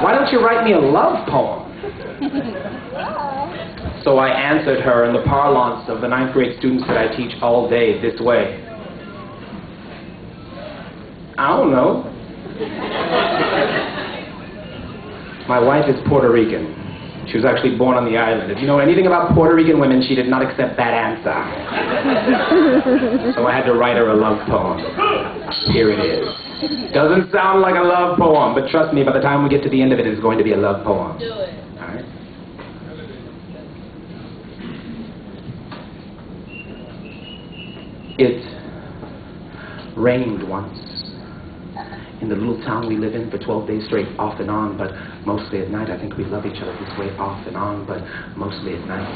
Why don't you write me a love poem? So I answered her in the parlance of the 9th grade students that I teach all day this way. I don't know. My wife is Puerto Rican. She was actually born on the island. If you know anything about Puerto Rican women, she did not accept that answer. So I had to write her a love poem. Here it is. Doesn't sound like a love poem, but trust me, by the time we get to the end of it, it's going to be a love poem. Do it. All right? It rained once in the little town we live in for 12 days straight, off and on, but mostly at night. I think we love each other this way, off and on, but mostly at night.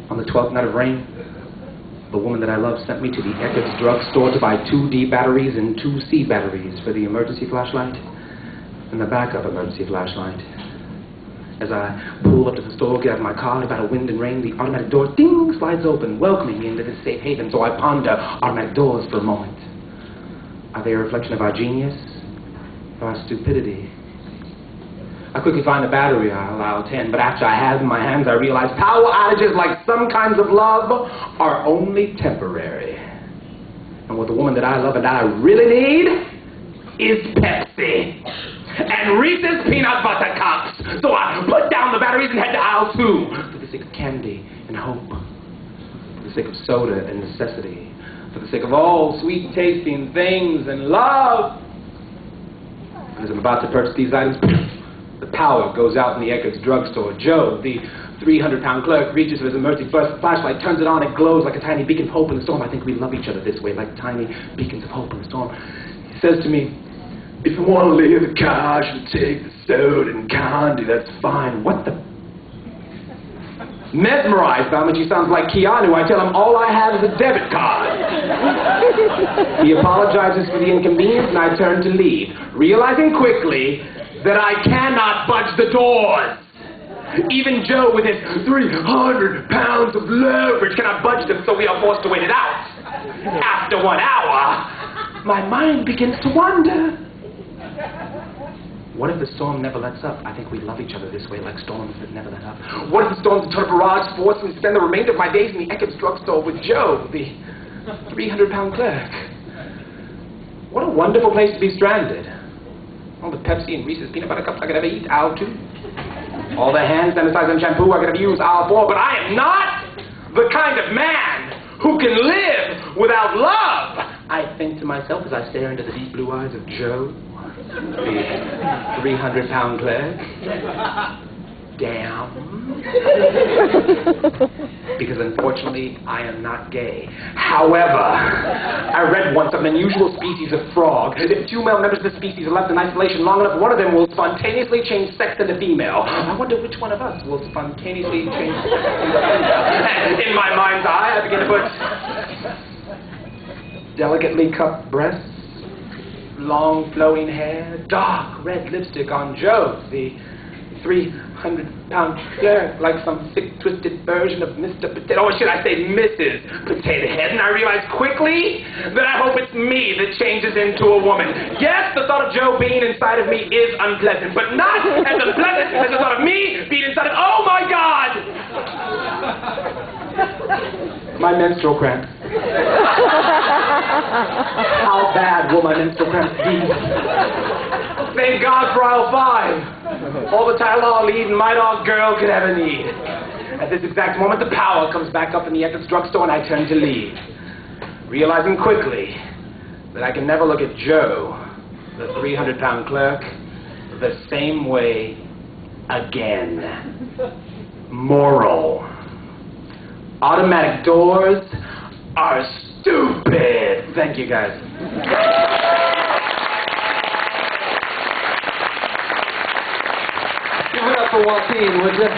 On the 12th night of rain, the woman that I love sent me to the Eckerd's drugstore to buy 2 D batteries and 2 C batteries for the emergency flashlight and the backup emergency flashlight. As I pull up to the store, get out of my car, about a wind and rain, the automatic door, ding, slides open, welcoming me into this safe haven. So I ponder automatic doors for a moment. Are they a reflection of our genius or our stupidity? I quickly find a battery I'll attend, but after I have it in my hands, I realize power outages, like some kinds of love, are only temporary. And what the woman that I love and I really need is Pepsi and Reese's peanut butter cups. So I put down the batteries and head to aisle 2 for the sake of candy and hope, for the sake of soda and necessity, for the sake of all sweet-tasting things and love. And as I'm about to purchase these items, the power goes out in the Eckerd's drugstore. Joe, the 300-pound clerk, reaches for his emergency flashlight, turns it on, it glows like a tiny beacon of hope in the storm. I think we love each other this way, like tiny beacons of hope in the storm. He says to me, if you want to leave the couch and take the soda and candy, that's fine. What the? Mesmerized by how much he sounds like Keanu, I tell him all I have is a debit card. He apologizes for the inconvenience, and I turn to leave, realizing quickly that I cannot budge the doors. Even Joe, with his 300 pounds of leverage, cannot budge them, so we are forced to wait it out. After 1 hour, my mind begins to wander. What if the storm never lets up? I think we love each other this way, like storms that never let up. What if the storm's a total barrage, forcing me to spend the remainder of my days in the Eckerd's drugstore with Joe, the 300-pound clerk? What a wonderful place to be stranded. All the Pepsi and Reese's peanut butter cups I could ever eat, aisle 2. All the hand sanitizer and shampoo I could ever use, aisle 4. But I am not the kind of man who can live without love. I think to myself as I stare into the deep blue eyes of Joe, the 300-pound clerk. Damn. Because unfortunately, I am not gay. However, I read once of an unusual species of frog. If 2 male members of the species are left in isolation long enough, one of them will spontaneously change sex into female. I wonder which one of us will spontaneously change sex into female. In my mind's eye, I begin to put delicately cupped breasts, long flowing hair, dark red lipstick on Joe, the 300-pound clerk, like some sick, twisted version of Mr. Potato, or should I say Mrs. Potato Head, and I realize quickly that I hope it's me that changes into a woman. Yes, the thought of Joe being inside of me is unpleasant, but not as unpleasant as the thought of me being inside of, oh my God! My menstrual cramps. How bad will my menstrual cramps be? Thank God for aisle 5. All the Tylenol and my dog girl could ever need. At this exact moment, the power comes back up in the Eckerd's drugstore, and I turn to leave, realizing quickly that I can never look at Joe, the 300-pound clerk, the same way again. Moral. Automatic doors are stupid. Thank you, guys. Give it up for Joaquin, would you?